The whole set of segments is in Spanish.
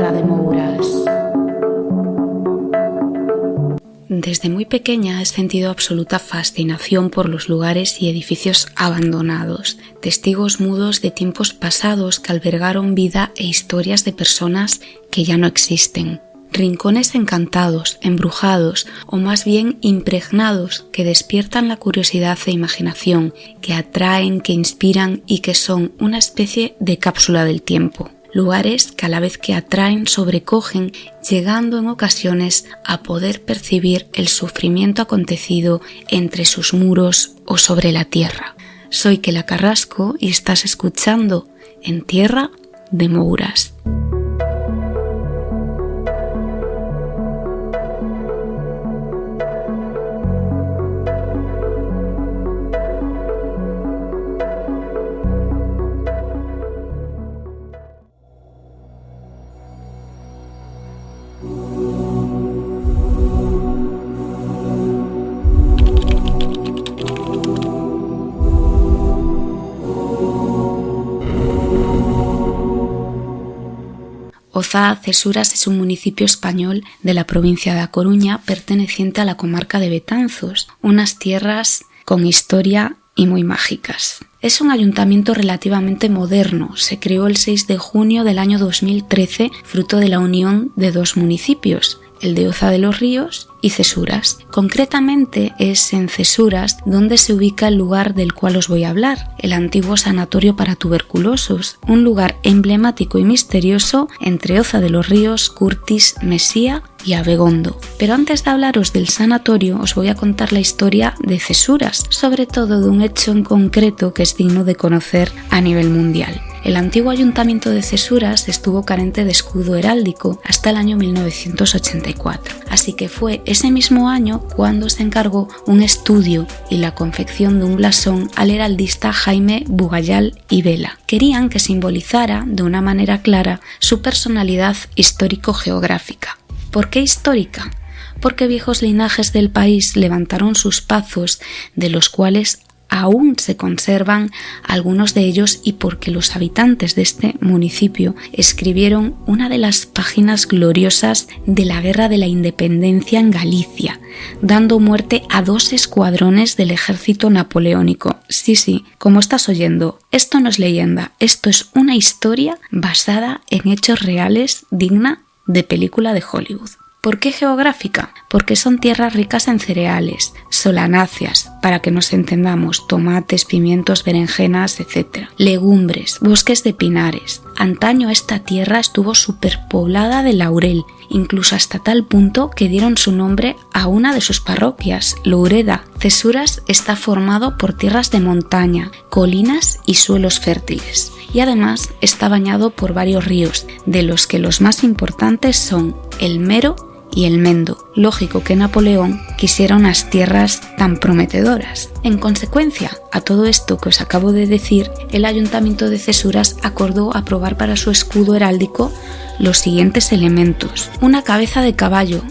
tierra de Mouras. Desde muy pequeña he sentido absoluta fascinación por los lugares y edificios abandonados, testigos mudos de tiempos pasados que albergaron vida e historias de personas que ya no existen. Rincones encantados, embrujados o más bien impregnados que despiertan la curiosidad e imaginación, que atraen, que inspiran y que son una especie de cápsula del tiempo. Lugares que a la vez que atraen sobrecogen, llegando en ocasiones a poder percibir el sufrimiento acontecido entre sus muros o sobre la tierra. Soy Kela Carrasco y estás escuchando En Tierra de Mouras. Oza, Cesuras es un municipio español de la provincia de A Coruña perteneciente a la comarca de Betanzos, unas tierras con historia y muy mágicas. Es un ayuntamiento relativamente moderno, se creó el 6 de junio del año 2013 fruto de la unión de dos municipios, el de Oza de los Ríos y Cesuras. Concretamente es en Cesuras donde se ubica el lugar del cual os voy a hablar, el antiguo sanatorio para tuberculosos, un lugar emblemático y misterioso entre Oza de los Ríos, Curtis, Mesía y Abegondo. Pero antes de hablaros del sanatorio os voy a contar la historia de Cesuras, sobre todo de un hecho en concreto que es digno de conocer a nivel mundial. El antiguo ayuntamiento de Cesuras estuvo carente de escudo heráldico hasta el año 1984, así que fue ese mismo año cuando se encargó un estudio y la confección de un blasón al heraldista Jaime Bugallal y Vela. Querían que simbolizara de una manera clara su personalidad histórico-geográfica. ¿Por qué histórica? Porque viejos linajes del país levantaron sus pazos, de los cuales aún se conservan algunos de ellos y porque los habitantes de este municipio escribieron una de las páginas gloriosas de la Guerra de la Independencia en Galicia, dando muerte a 2 escuadrones del ejército napoleónico. Sí, como estás oyendo, esto no es leyenda, esto es una historia basada en hechos reales digna de película de Hollywood. ¿Por qué geográfica? Porque son tierras ricas en cereales, solanáceas, para que nos entendamos, tomates, pimientos, berenjenas, etc. Legumbres, bosques de pinares. Antaño esta tierra estuvo superpoblada de laurel, incluso hasta tal punto que dieron su nombre a una de sus parroquias, Loureda. Cesuras está formado por tierras de montaña, colinas y suelos fértiles. Y además está bañado por varios ríos, de los que los más importantes son el Mero y el Mendo. Lógico que Napoleón quisiera unas tierras tan prometedoras. En consecuencia, a todo esto que os acabo de decir, el ayuntamiento de Cesuras acordó aprobar para su escudo heráldico los siguientes elementos. Una cabeza de caballo,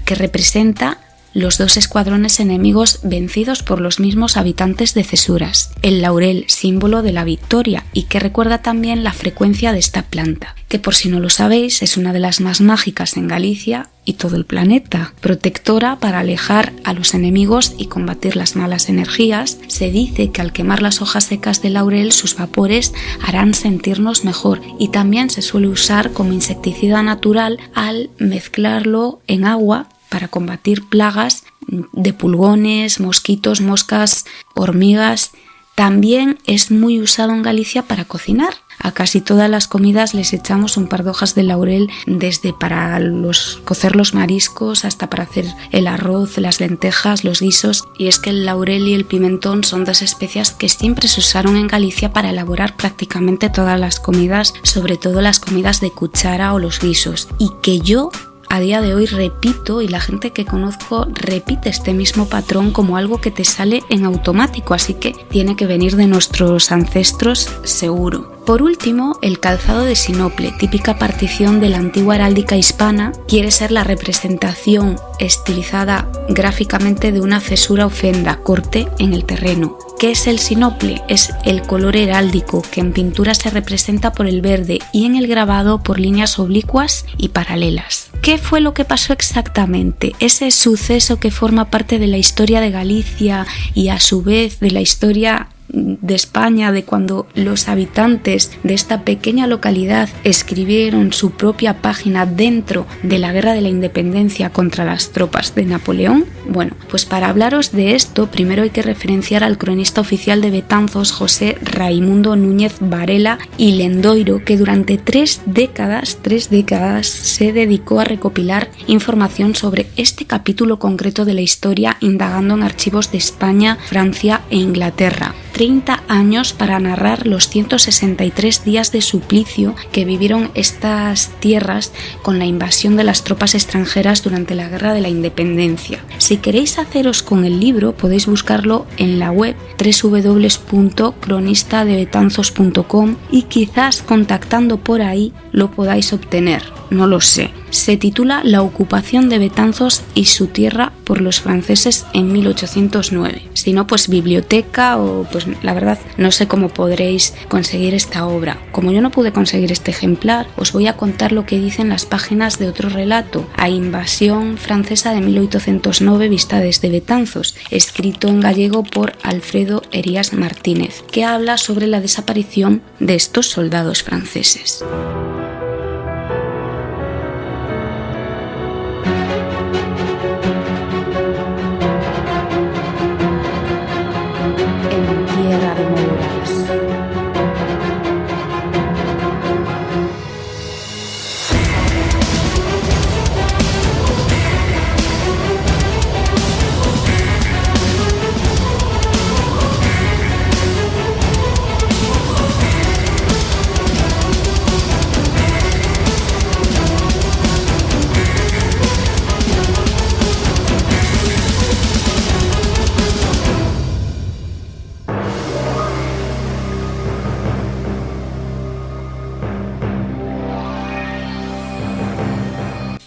que representa los 2 escuadrones enemigos vencidos por los mismos habitantes de Cesuras, el laurel, símbolo de la victoria y que recuerda también la frecuencia de esta planta, que por si no lo sabéis es una de las más mágicas en Galicia y todo el planeta, protectora para alejar a los enemigos y combatir las malas energías. Se dice que al quemar las hojas secas de laurel sus vapores harán sentirnos mejor y también se suele usar como insecticida natural al mezclarlo en agua para combatir plagas de pulgones, mosquitos, moscas, hormigas. También es muy usado en Galicia para cocinar. A casi todas las comidas les echamos un par de hojas de laurel, desde para cocer los mariscos hasta para hacer el arroz, las lentejas, los guisos. Y es que el laurel y el pimentón son 2 especias que siempre se usaron en Galicia para elaborar prácticamente todas las comidas, sobre todo las comidas de cuchara o los guisos. Y que yo a día de hoy repito, y la gente que conozco repite este mismo patrón como algo que te sale en automático, así que tiene que venir de nuestros ancestros seguro. Por último, el calzado de sinople, típica partición de la antigua heráldica hispana, quiere ser la representación estilizada gráficamente de una cesura o fenda, corte en el terreno. ¿Qué es el sinople? Es el color heráldico que en pintura se representa por el verde y en el grabado por líneas oblicuas y paralelas. ¿Qué fue lo que pasó exactamente? Ese suceso que forma parte de la historia de Galicia y a su vez de la historia de España, de cuando los habitantes de esta pequeña localidad escribieron su propia página dentro de la Guerra de la Independencia contra las tropas de Napoleón. Bueno, pues para hablaros de esto, primero hay que referenciar al cronista oficial de Betanzos, José Raimundo Núñez Varela y Lendoiro, que durante tres décadas se dedicó a recopilar información sobre este capítulo concreto de la historia, indagando en archivos de España, Francia e Inglaterra. 30 años para narrar los 163 días de suplicio que vivieron estas tierras con la invasión de las tropas extranjeras durante la Guerra de la Independencia. Si queréis haceros con el libro, podéis buscarlo en la web www.cronistadebetanzos.com y quizás contactando por ahí lo podáis obtener, no lo sé. Se titula La ocupación de Betanzos y su tierra por los franceses en 1809. Si no, pues biblioteca o pues la verdad no sé cómo podréis conseguir esta obra. Como yo no pude conseguir este ejemplar, os voy a contar lo que dicen las páginas de otro relato, A invasión francesa de 1809 vista desde Betanzos, escrito en gallego por Alfredo Herías Martínez, que habla sobre la desaparición de estos soldados franceses.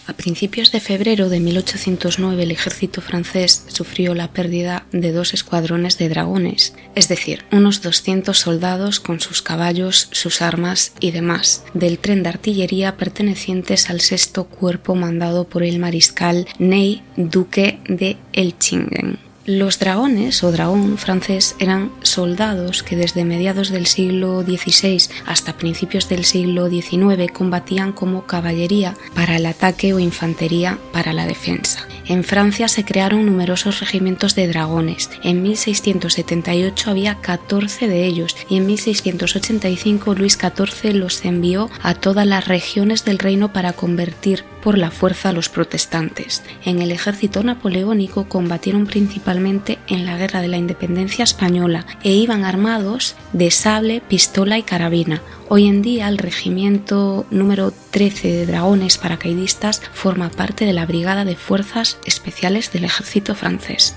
A principios de febrero de 1809 el ejército francés sufrió la pérdida de 2 escuadrones de dragones, es decir, unos 200 soldados con sus caballos, sus armas y demás, del tren de artillería pertenecientes al 6º cuerpo mandado por el mariscal Ney, duque de Elchingen. Los dragones o dragón francés eran soldados que desde mediados del siglo XVI hasta principios del siglo XIX combatían como caballería para el ataque o infantería para la defensa. En Francia se crearon numerosos regimientos de dragones. En 1678 había 14 de ellos y en 1685 Luis XIV los envió a todas las regiones del reino para convertir por la fuerza a los protestantes. En el ejército napoleónico combatieron principalmente en la Guerra de la Independencia española e iban armados de sable, pistola y carabina. Hoy en día el regimiento número 13 de dragones paracaidistas forma parte de la Brigada de Fuerzas Especiales del ejército francés.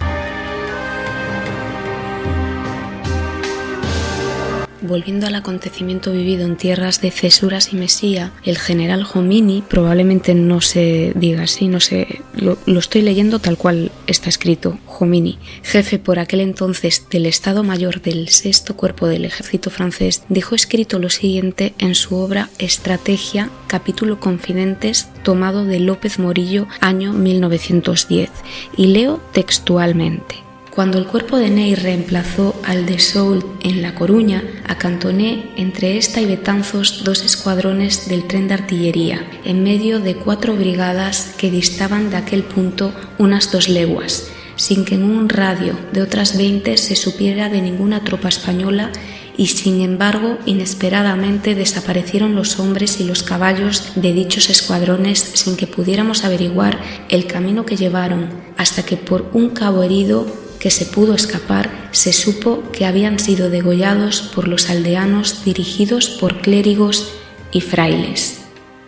Volviendo al acontecimiento vivido en tierras de Cesuras y Mesía, el general Jomini, probablemente no se diga así, no sé, lo estoy leyendo tal cual está escrito, Jomini, jefe por aquel entonces del Estado Mayor del 6º Cuerpo del Ejército francés, dejó escrito lo siguiente en su obra Estrategia, capítulo Confidentes, tomado de López Morillo, año 1910, y leo textualmente. Cuando el cuerpo de Ney reemplazó al de Soult en La Coruña, acantoné entre esta y Betanzos 2 escuadrones del tren de artillería, en medio de 4 brigadas que distaban de aquel punto unas 2 leguas, sin que en un radio de otras 20 se supiera de ninguna tropa española y sin embargo inesperadamente desaparecieron los hombres y los caballos de dichos escuadrones sin que pudiéramos averiguar el camino que llevaron, hasta que por un cabo herido que se pudo escapar, se supo que habían sido degollados por los aldeanos dirigidos por clérigos y frailes.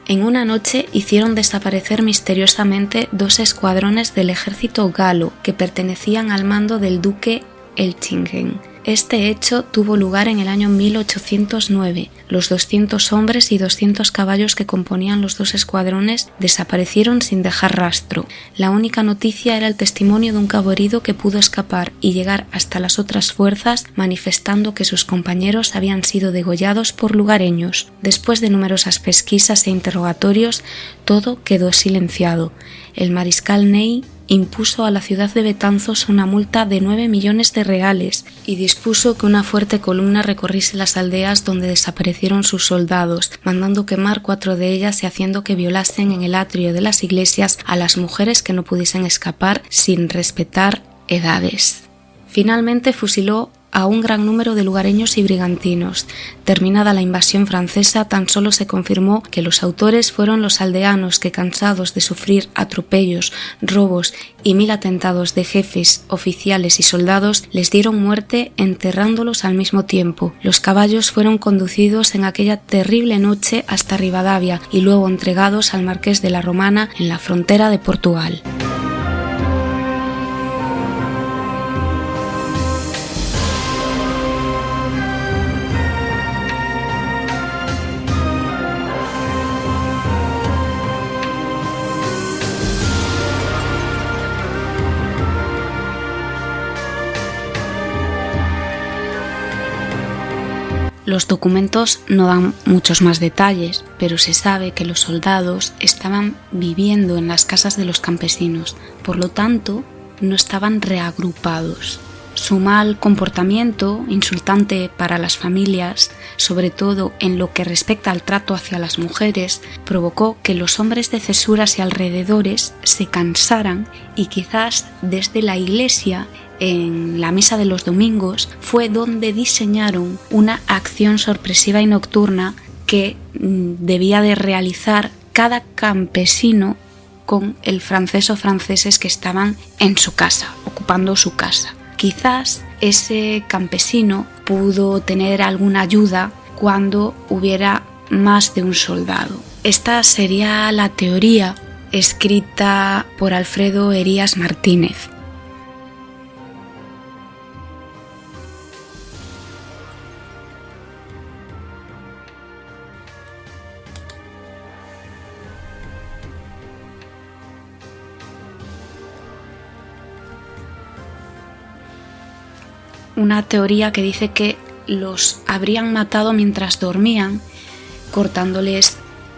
En una noche hicieron desaparecer misteriosamente 2 escuadrones del ejército galo que pertenecían al mando del duque Elchingen. Este hecho tuvo lugar en el año 1809. Los 200 hombres y 200 caballos que componían los dos escuadrones desaparecieron sin dejar rastro. La única noticia era el testimonio de un cabo herido que pudo escapar y llegar hasta las otras fuerzas, manifestando que sus compañeros habían sido degollados por lugareños. Después de numerosas pesquisas e interrogatorios, todo quedó silenciado. El mariscal Ney impuso a la ciudad de Betanzos una multa de 9 millones de reales y dispuso que una fuerte columna recorriese las aldeas donde desaparecieron sus soldados, mandando quemar 4 de ellas y haciendo que violasen en el atrio de las iglesias a las mujeres que no pudiesen escapar sin respetar edades. Finalmente fusiló a un gran número de lugareños y brigantinos. Terminada la invasión francesa, tan solo se confirmó que los autores fueron los aldeanos que, cansados de sufrir atropellos, robos y 1000 atentados de jefes, oficiales y soldados, les dieron muerte enterrándolos al mismo tiempo. Los caballos fueron conducidos en aquella terrible noche hasta Rivadavia y luego entregados al marqués de la Romana en la frontera de Portugal. Los documentos no dan muchos más detalles, pero se sabe que los soldados estaban viviendo en las casas de los campesinos, por lo tanto, no estaban reagrupados. Su mal comportamiento, insultante para las familias, sobre todo en lo que respecta al trato hacia las mujeres, provocó que los hombres de Cesuras y alrededores se cansaran y quizás desde la iglesia, en la misa de los domingos, fue donde diseñaron una acción sorpresiva y nocturna que debía de realizar cada campesino con el francés o franceses que estaban en su casa, ocupando su casa. Quizás ese campesino pudo tener alguna ayuda cuando hubiera más de un soldado. Esta sería la teoría escrita por Alfredo Herías Martínez. Una teoría que dice que los habrían matado mientras dormían,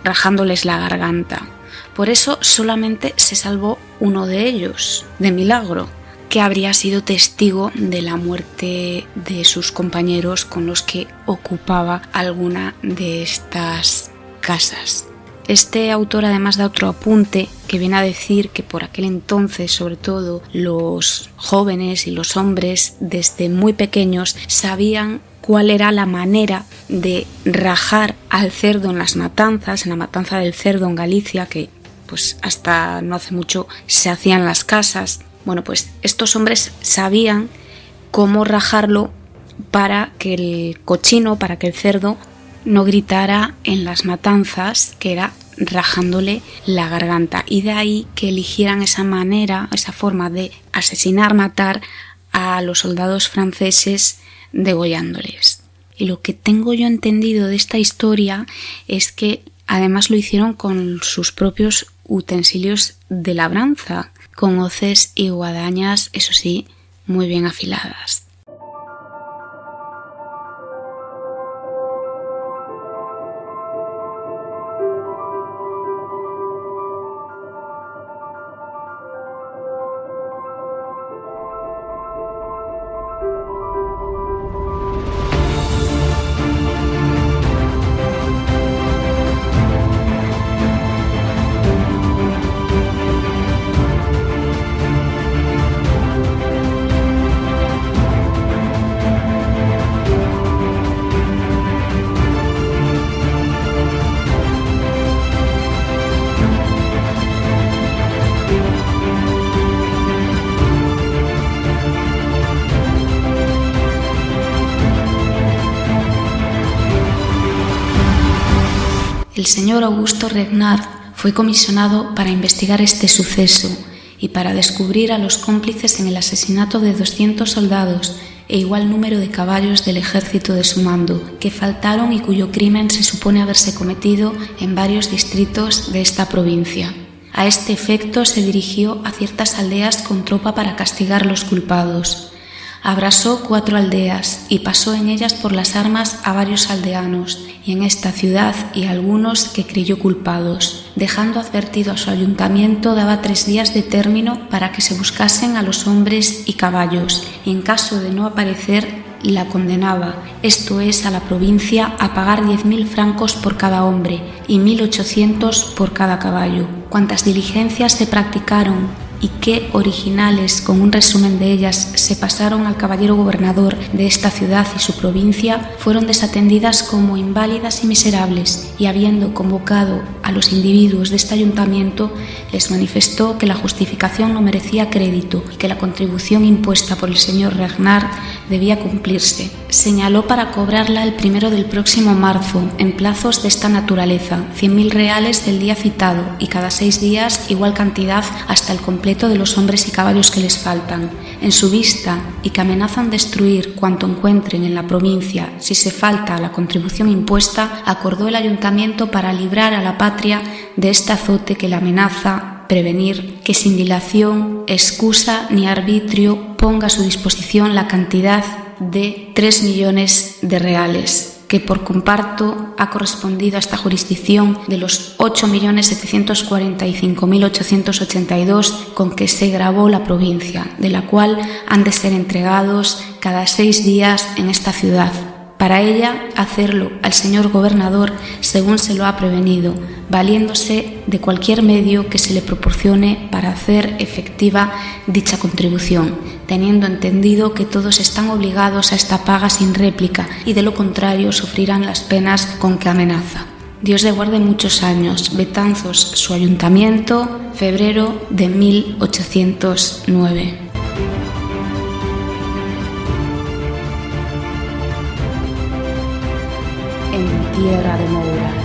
rajándoles la garganta. Por eso solamente se salvó uno de ellos, de milagro, que habría sido testigo de la muerte de sus compañeros con los que ocupaba alguna de estas casas. Este autor además da otro apunte que viene a decir que por aquel entonces, sobre todo, los jóvenes y los hombres desde muy pequeños sabían cuál era la manera de rajar al cerdo en las matanzas, en la matanza del cerdo en Galicia, que pues hasta no hace mucho se hacía en las casas. Bueno, pues estos hombres sabían cómo rajarlo para que el cochino, para que el cerdo no gritara en las matanzas, que era rajándole la garganta, y de ahí que eligieran esa manera, esa forma de asesinar, matar a los soldados franceses degollándoles. Y lo que tengo yo entendido de esta historia es que además lo hicieron con sus propios utensilios de labranza, con hoces y guadañas, eso sí, muy bien afiladas. El señor Augusto Regnard fue comisionado para investigar este suceso y para descubrir a los cómplices en el asesinato de 200 soldados e igual número de caballos del ejército de su mando, que faltaron y cuyo crimen se supone haberse cometido en varios distritos de esta provincia. A este efecto se dirigió a ciertas aldeas con tropa para castigar los culpados. Abrasó 4 aldeas y pasó en ellas por las armas a varios aldeanos, y en esta ciudad y algunos que creyó culpados. Dejando advertido a su ayuntamiento, daba 3 días de término para que se buscasen a los hombres y caballos, y en caso de no aparecer, la condenaba, esto es, a la provincia, a pagar 10.000 francos por cada hombre y 1.800 por cada caballo. Cuantas diligencias se practicaron y qué originales, con un resumen de ellas, se pasaron al caballero gobernador de esta ciudad y su provincia, fueron desatendidas como inválidas y miserables, y habiendo convocado a los individuos de este ayuntamiento, les manifestó que la justificación no merecía crédito y que la contribución impuesta por el señor Renard debía cumplirse. Señaló para cobrarla el 1 del próximo marzo, en plazos de esta naturaleza, 100.000 reales del día citado, y cada 6 días igual cantidad hasta el completo de los hombres y caballos que les faltan, en su vista, y que amenazan destruir cuanto encuentren en la provincia si se falta a la contribución impuesta, acordó el ayuntamiento para librar a la patria de este azote que la amenaza, prevenir que sin dilación, excusa ni arbitrio ponga a su disposición la cantidad de 3 millones de reales, que por comparto ha correspondido a esta jurisdicción de los 8.745.882 con que se gravó la provincia, de la cual han de ser entregados cada 6 días en esta ciudad. Para ella, hacerlo al señor gobernador según se lo ha prevenido, valiéndose de cualquier medio que se le proporcione para hacer efectiva dicha contribución, teniendo entendido que todos están obligados a esta paga sin réplica y de lo contrario sufrirán las penas con que amenaza. Dios le guarde muchos años. Betanzos, su ayuntamiento, febrero de 1809. En tierra de Mouras.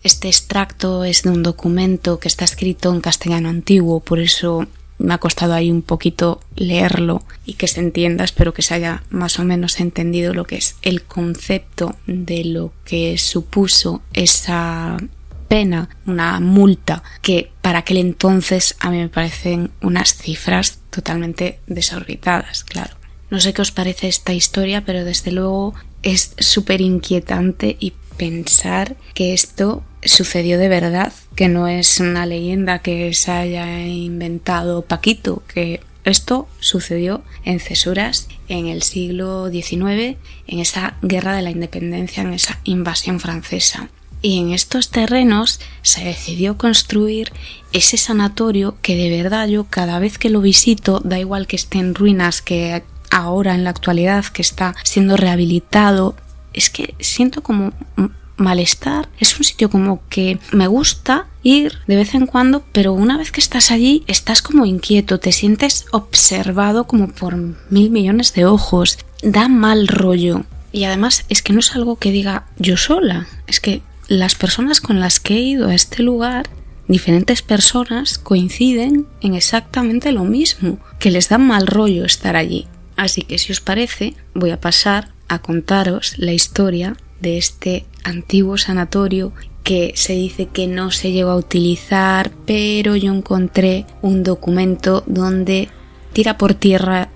Este extracto es de un documento que está escrito en castellano antiguo, por eso me ha costado ahí un poquito leerlo y que se entienda, espero que se haya más o menos entendido lo que es el concepto de lo que supuso esa pena, una multa, que para aquel entonces a mí me parecen unas cifras totalmente desorbitadas, claro. No sé qué os parece esta historia, pero desde luego es súper inquietante y pensar que esto sucedió de verdad, que no es una leyenda que se haya inventado Paquito, que esto sucedió en Cesuras en el siglo XIX, en esa guerra de la independencia, en esa invasión francesa. Y en estos terrenos se decidió construir ese sanatorio que de verdad yo cada vez que lo visito, da igual que esté en ruinas, que ahora en la actualidad que está siendo rehabilitado, es que siento como malestar. Es un sitio como que me gusta ir de vez en cuando, pero una vez que estás allí estás como inquieto, te sientes observado como por 1.000 millones de ojos, da mal rollo. Y además es que no es algo que diga yo sola, es que las personas con las que he ido a este lugar, diferentes personas coinciden en exactamente lo mismo, que les da mal rollo estar allí. Así que si os parece, voy a pasar a contaros la historia de este antiguo sanatorio que se dice que no se llegó a utilizar, pero yo encontré un documento donde tira por tierra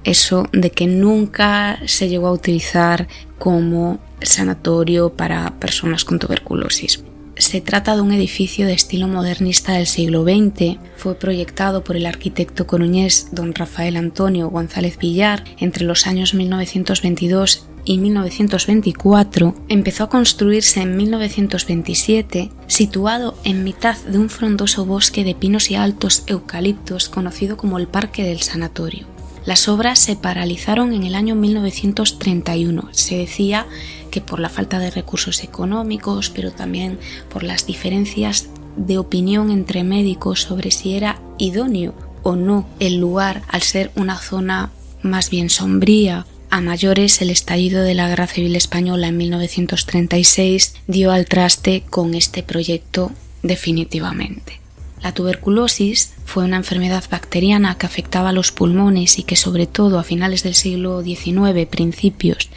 eso de que nunca se llegó a utilizar como sanatorio para personas con tuberculosis. Se trata de un edificio de estilo modernista del siglo XX. Fue proyectado por el arquitecto coruñés don Rafael Antonio González Villar entre los años 1922 y 1924. Empezó a construirse en 1927, situado en mitad de un frondoso bosque de pinos y altos eucaliptos conocido como el Parque del Sanatorio. Las obras se paralizaron en el año 1931. Se decía que por la falta de recursos económicos, pero también por las diferencias de opinión entre médicos sobre si era idóneo o no el lugar, al ser una zona más bien sombría. A mayores, el estallido de la Guerra Civil Española en 1936 dio al traste con este proyecto definitivamente. La tuberculosis fue una enfermedad bacteriana que afectaba a los pulmones y que sobre todo a finales del siglo XIX, principios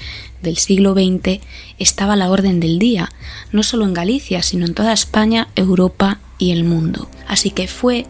del siglo XX, estaba a la orden del día, no solo en Galicia, sino en toda España, Europa y el mundo. Así que fue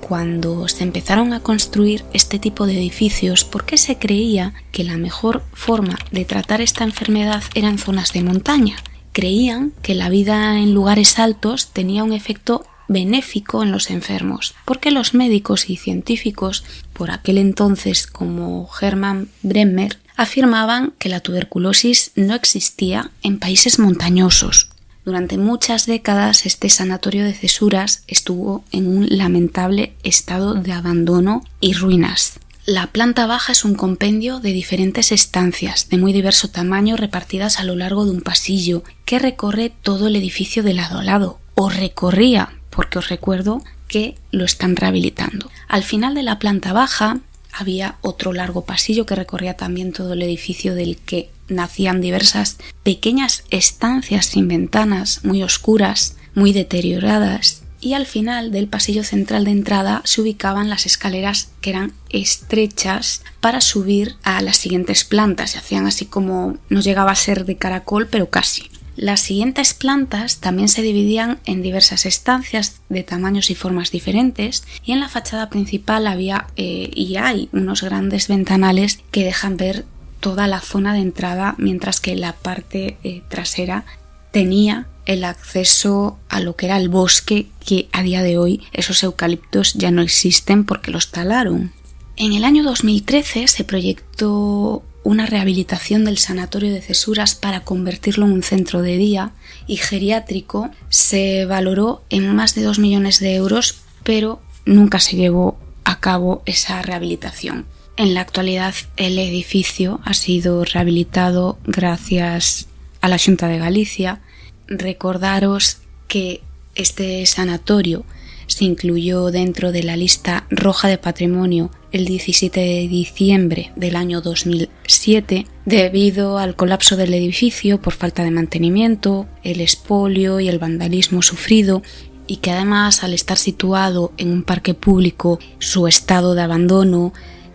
cuando se empezaron a construir este tipo de edificios porque se creía que la mejor forma de tratar esta enfermedad era en zonas de montaña. Creían que la vida en lugares altos tenía un efecto benéfico en los enfermos, porque los médicos y científicos, por aquel entonces como Hermann Bremer, afirmaban que la tuberculosis no existía en países montañosos. Durante muchas décadas este sanatorio de Cesuras estuvo en un lamentable estado de abandono y ruinas. La planta baja es un compendio de diferentes estancias de muy diverso tamaño repartidas a lo largo de un pasillo que recorre todo el edificio de lado a lado, o recorría, porque os recuerdo que lo están rehabilitando. Al final de la planta baja había otro largo pasillo que recorría también todo el edificio, del que nacían diversas pequeñas estancias sin ventanas, muy oscuras, muy deterioradas, y al final del pasillo central de entrada se ubicaban las escaleras que eran estrechas para subir a las siguientes plantas. Se hacían así como, no llegaba a ser de caracol, pero casi. Las siguientes plantas también se dividían en diversas estancias de tamaños y formas diferentes, y en la fachada principal había y hay unos grandes ventanales que dejan ver toda la zona de entrada, mientras que la parte trasera tenía el acceso a lo que era el bosque, que a día de hoy esos eucaliptos ya no existen porque los talaron. En el año 2013 se proyectó una rehabilitación del sanatorio de Cesuras para convertirlo en un centro de día y geriátrico. Se valoró en más de 2 millones de euros, pero nunca se llevó a cabo esa rehabilitación. En la actualidad el edificio ha sido rehabilitado gracias a la Xunta de Galicia. Recordaros que este sanatorio se incluyó dentro de la lista roja de patrimonio el 17 de diciembre del año 2007 debido al colapso del edificio por falta de mantenimiento, el expolio y el vandalismo sufrido, y que además, al estar situado en un parque público, su estado de abandono,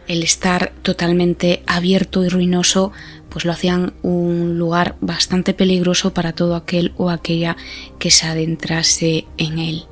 el estar totalmente abierto y ruinoso, pues lo hacían un lugar bastante peligroso para todo aquel o aquella que se adentrase en él.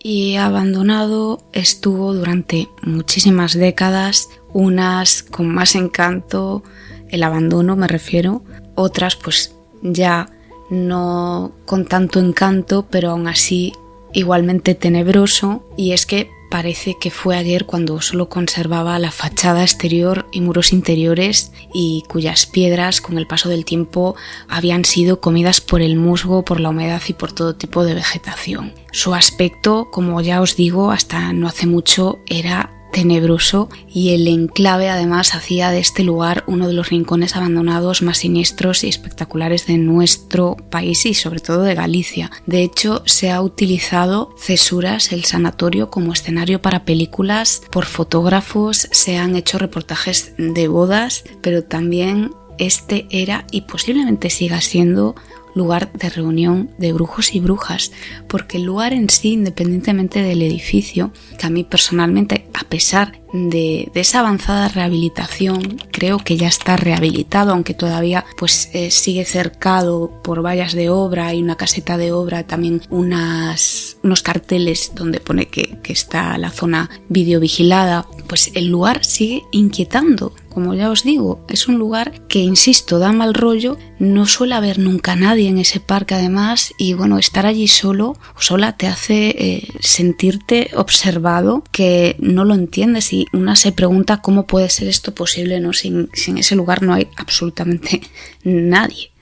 Y abandonado estuvo durante muchísimas décadas, unas con más encanto, el abandono me refiero, otras pues ya no con tanto encanto, pero aún así igualmente tenebroso. Y es que parece que fue ayer cuando solo conservaba la fachada exterior y muros interiores, y cuyas piedras con el paso del tiempo habían sido comidas por el musgo, por la humedad y por todo tipo de vegetación. Su aspecto, como ya os digo, hasta no hace mucho era tenebroso, y el enclave además hacía de este lugar uno de los rincones abandonados más siniestros y espectaculares de nuestro país y sobre todo de Galicia. De hecho, se ha utilizado Cesuras, el sanatorio, como escenario para películas por fotógrafos, se han hecho reportajes de bodas, pero también este era y posiblemente siga siendo lugar de reunión de brujos y brujas, porque el lugar en sí, independientemente del edificio, que a mí personalmente, a pesar de esa avanzada rehabilitación, creo que ya está rehabilitado, aunque todavía pues sigue cercado por vallas de obra y una caseta de obra, también unos carteles donde pone que está la zona videovigilada. Pues el lugar sigue inquietando. Como ya os digo, es un lugar que, insisto, da mal rollo, no suele haber nunca nadie en ese parque además, y bueno, estar allí solo o sola te hace sentirte observado, que no lo entiendes, y una se pregunta cómo puede ser esto posible, ¿no? Sin ese lugar no hay absolutamente nadie.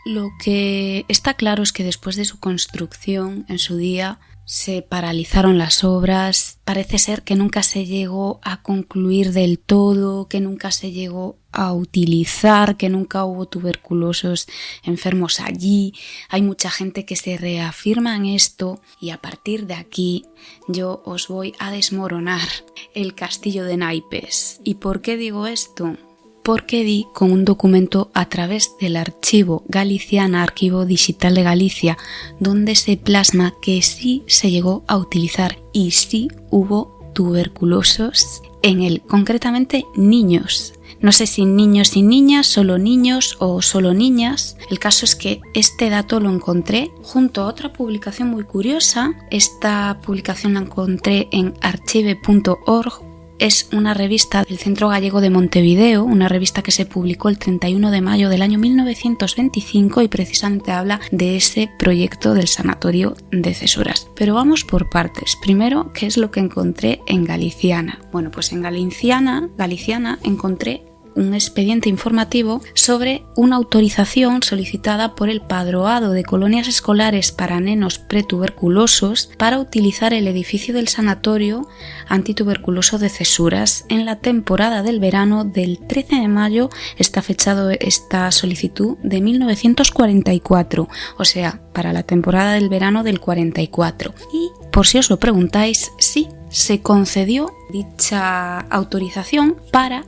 Lo que está claro es que después de su construcción, en su día, se paralizaron las obras, parece ser que nunca se llegó a concluir del todo, que nunca se llegó a utilizar, que nunca hubo tuberculosos enfermos allí. Hay mucha gente que se reafirma en esto, y a partir de aquí yo os voy a desmoronar el castillo de naipes. ¿Y por qué digo esto? Porque di con un documento a través del Archivo Galiciana, Archivo Digital de Galicia, donde se plasma que sí se llegó a utilizar y sí hubo tuberculosos en él, concretamente niños. No sé si niños y niñas, solo niños o solo niñas. El caso es que este dato lo encontré junto a otra publicación muy curiosa. Esta publicación la encontré en archive.org. Es una revista del Centro Gallego de Montevideo, una revista que se publicó el 31 de mayo del año 1925 y precisamente habla de ese proyecto del sanatorio de Cesuras. Pero vamos por partes. Primero, ¿qué es lo que encontré en Galiciana? Bueno, pues en Galiciana encontré un expediente informativo sobre una autorización solicitada por el Padroado de Colonias Escolares para Nenos Pretuberculosos para utilizar el edificio del sanatorio antituberculoso de Cesuras en la temporada del verano del 13 de mayo. Está fechado esta solicitud de 1944, o sea, para la temporada del verano del 44. Y por si os lo preguntáis, sí, se concedió dicha autorización para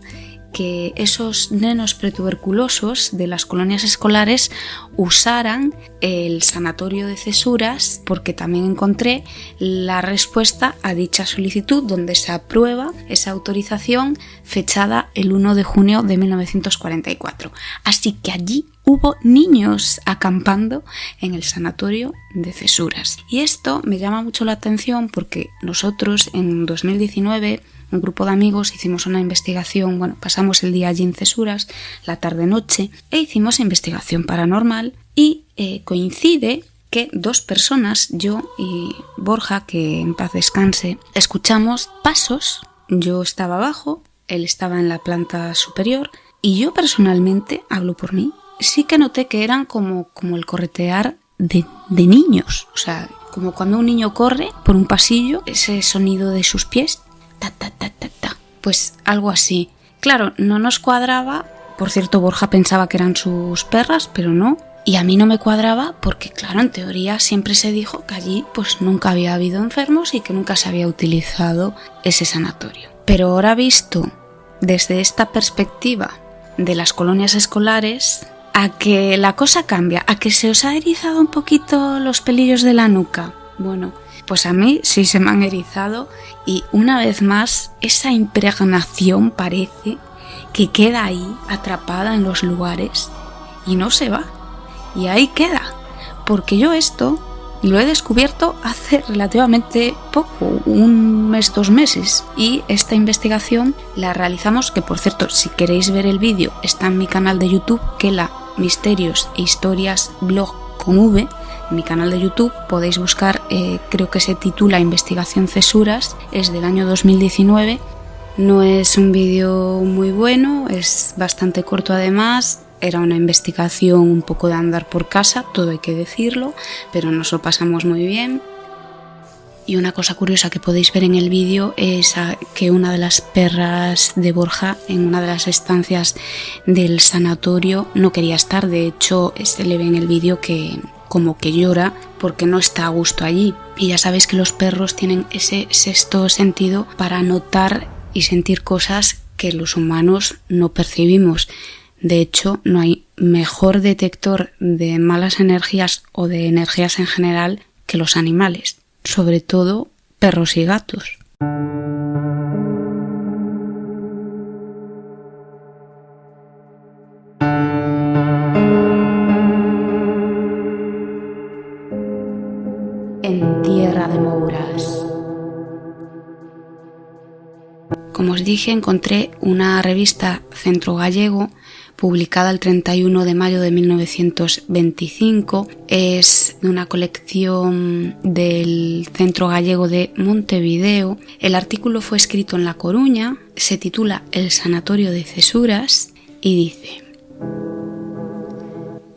que esos nenos pretuberculosos de las colonias escolares usaran el sanatorio de Cesuras, porque también encontré la respuesta a dicha solicitud donde se aprueba esa autorización fechada el 1 de junio de 1944. Así que allí hubo niños acampando en el sanatorio de Cesuras. Y esto me llama mucho la atención porque nosotros en 2019, un grupo de amigos, hicimos una investigación, pasamos el día allí en Cesuras, la tarde-noche, e hicimos investigación paranormal y coincide que dos personas, yo y Borja, que en paz descanse, escuchamos pasos. Yo estaba abajo, él estaba en la planta superior y yo personalmente, hablo por mí, sí que noté que eran como el corretear de niños, o sea, como cuando un niño corre por un pasillo, ese sonido de sus pies, ta, ta, ta, ta, ta. Pues algo así. Claro, no nos cuadraba. Por cierto, Borja pensaba que eran sus perras, pero no. Y a mí no me cuadraba porque, claro, en teoría siempre se dijo que allí pues nunca había habido enfermos y que nunca se había utilizado ese sanatorio. Pero ahora visto desde esta perspectiva de las colonias escolares, a que la cosa cambia, a que se os ha erizado un poquito los pelillos de la nuca. Bueno, pues a mí sí se me han erizado y una vez más esa impregnación parece que queda ahí atrapada en los lugares y no se va. Y ahí queda, porque yo esto lo he descubierto hace relativamente poco, 1 mes, 2 meses, y esta investigación la realizamos, que por cierto, si queréis ver el vídeo, está en mi canal de YouTube, que la Misterios e Historias Blog con V. En mi canal de YouTube podéis buscar, creo que se titula Investigación Cesuras, es del año 2019. No es un vídeo muy bueno, es bastante corto además. Era una investigación un poco de andar por casa, todo hay que decirlo, pero nos lo pasamos muy bien. Y una cosa curiosa que podéis ver en el vídeo es que una de las perras de Borja, en una de las estancias del sanatorio, no quería estar. De hecho, se le ve en el vídeo que como que llora porque no está a gusto allí. Y ya sabéis que los perros tienen ese sexto sentido para notar y sentir cosas que los humanos no percibimos. De hecho, no hay mejor detector de malas energías o de energías en general que los animales, sobre todo perros y gatos. En Tierra de Mouras. Como os dije, encontré una revista Centro Gallego publicada el 31 de mayo de 1925. Es de una colección del Centro Gallego de Montevideo. El artículo fue escrito en La Coruña, se titula El Sanatorio de Cesuras y dice: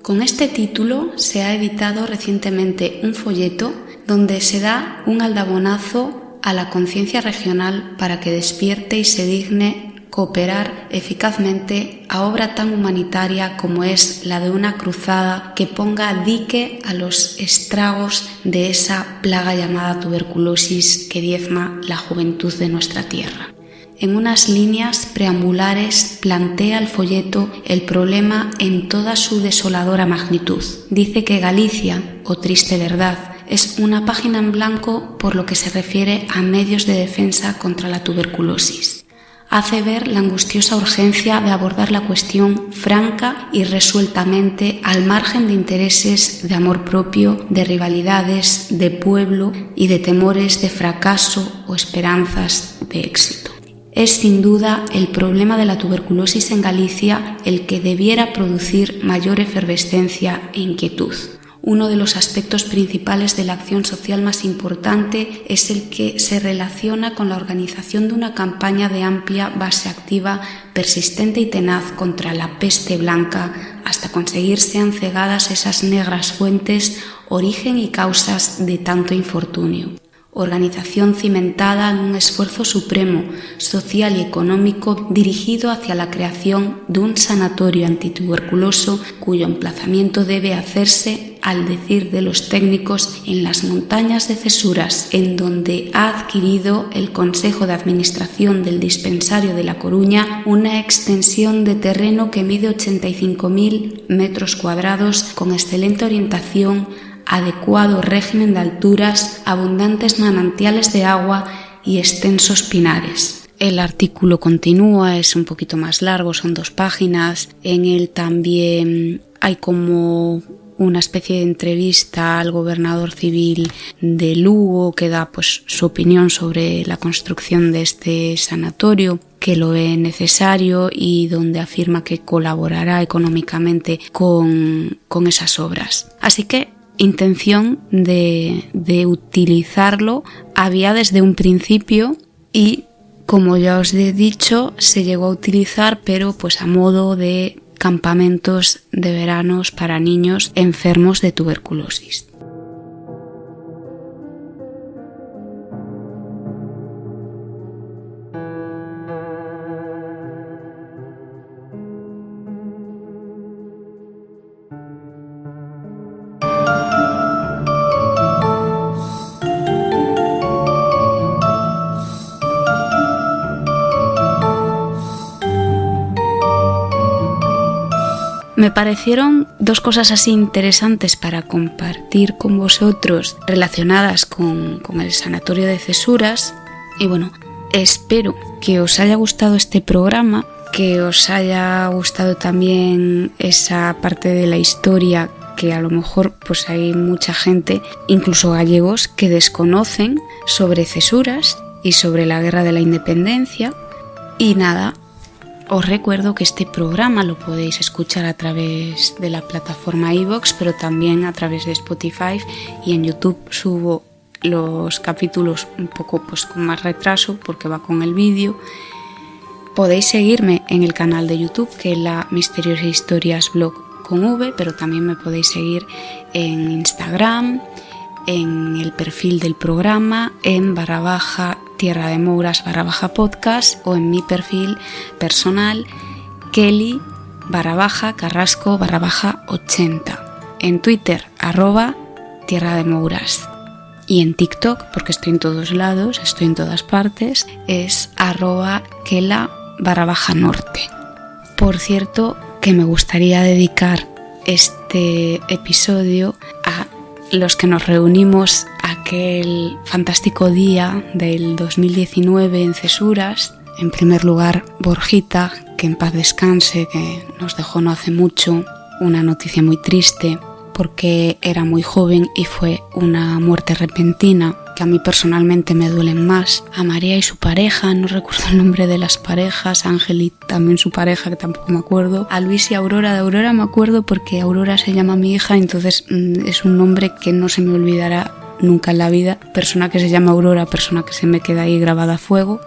con este título se ha editado recientemente un folleto donde se da un aldabonazo a la conciencia regional para que despierte y se digne cooperar eficazmente a obra tan humanitaria como es la de una cruzada que ponga dique a los estragos de esa plaga llamada tuberculosis que diezma la juventud de nuestra tierra. En unas líneas preambulares plantea el folleto el problema en toda su desoladora magnitud. Dice que Galicia, o triste verdad, es una página en blanco por lo que se refiere a medios de defensa contra la tuberculosis. Hace ver la angustiosa urgencia de abordar la cuestión franca y resueltamente al margen de intereses de amor propio, de rivalidades, de pueblo y de temores de fracaso o esperanzas de éxito. Es sin duda el problema de la tuberculosis en Galicia el que debiera producir mayor efervescencia e inquietud. Uno de los aspectos principales de la acción social más importante es el que se relaciona con la organización de una campaña de amplia base activa, persistente y tenaz contra la peste blanca, hasta conseguir sean cegadas esas negras fuentes, origen y causas de tanto infortunio. Organización cimentada en un esfuerzo supremo, social y económico dirigido hacia la creación de un sanatorio antituberculoso cuyo emplazamiento debe hacerse, al decir de los técnicos, en las montañas de Cesuras, en donde ha adquirido el Consejo de Administración del Dispensario de La Coruña una extensión de terreno que mide 85.000 metros cuadrados con excelente orientación, adecuado régimen de alturas, abundantes manantiales de agua y extensos pinares. El artículo continúa, es un poquito más largo, son 2 páginas. En él también hay como una especie de entrevista al gobernador civil de Lugo que da pues su opinión sobre la construcción de este sanatorio, que lo ve necesario y donde afirma que colaborará económicamente con esas obras. Así que intención de utilizarlo había desde un principio y, como ya os he dicho, se llegó a utilizar, pero pues a modo de campamentos de veranos para niños enfermos de tuberculosis. Me parecieron 2 cosas así interesantes para compartir con vosotros relacionadas con el sanatorio de Cesuras. Y bueno, espero que os haya gustado este programa, que os haya gustado también esa parte de la historia que a lo mejor pues hay mucha gente, incluso gallegos, que desconocen sobre Cesuras y sobre la Guerra de la Independencia. Y nada, os recuerdo que este programa lo podéis escuchar a través de la plataforma iVoox, pero también a través de Spotify, y en YouTube subo los capítulos un poco pues con más retraso porque va con el vídeo. Podéis seguirme en el canal de YouTube, que es la Misterios e Historias Blog con V, pero también me podéis seguir en Instagram, en el perfil del programa, en /Tierra de Mouras /podcast, o en mi perfil personal Kelly /Carrasco /80, en Twitter @Tierra de Mouras, y en TikTok, porque estoy en todos lados, estoy en todas partes, es @Kela /norte. Por cierto, que me gustaría dedicar este episodio a los que nos reunimos aquel fantástico día del 2019 en Cesuras. En primer lugar, Borjita, que en paz descanse, que nos dejó no hace mucho, una noticia muy triste porque era muy joven y fue una muerte repentina que a mí personalmente me duelen más. A María y su pareja, no recuerdo el nombre de las parejas, a Ángel y también su pareja, que tampoco me acuerdo. A Luis y Aurora, de Aurora me acuerdo porque Aurora se llama mi hija, entonces es un nombre que no se me olvidará nunca en la vida. Persona que se llama Aurora, persona que se me queda ahí grabada a fuego.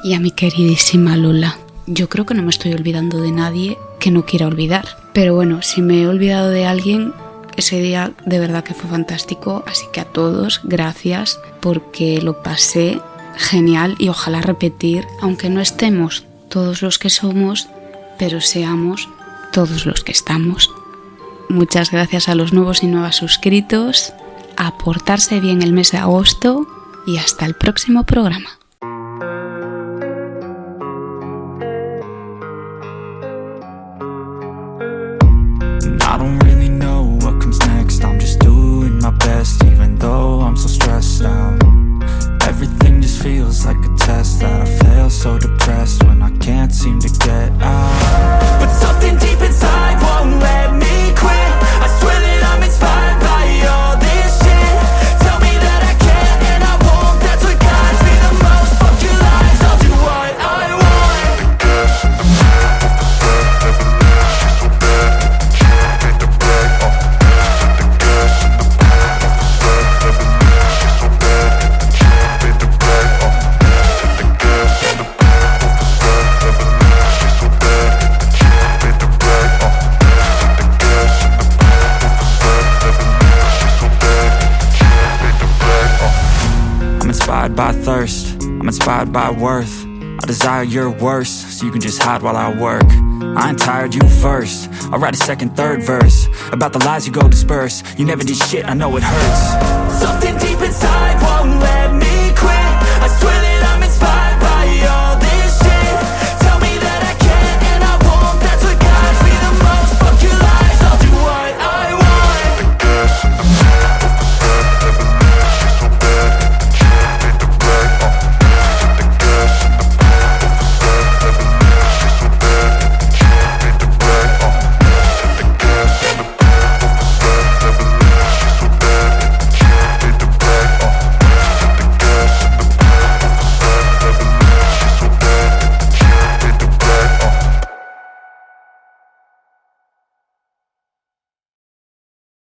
Y a mi queridísima Lola. Yo creo que no me estoy olvidando de nadie que no quiera olvidar. Pero bueno, si me he olvidado de alguien, ese día de verdad que fue fantástico, así que a todos, gracias, porque lo pasé genial y ojalá repetir, aunque no estemos todos los que somos, pero seamos todos los que estamos. Muchas gracias a los nuevos y nuevas suscritos, a portarse bien el mes de agosto y hasta el próximo programa. Even though I'm so stressed out, everything just feels like a test that I fail, so depressed when I can't seem to get out. But something deep inside won't let me quit. I swear that I'm inspired by all this shit. Tell me that I can and I won't. That's what guides me the most. Fuck your lies, I'll do what I want. By thirst, I'm inspired by worth. I desire your worst, so you can just hide while I work. I ain't tired, you first. I'll write a second, third verse about the lies you go disperse. You never did shit, I know it hurts. Something deep inside won't let me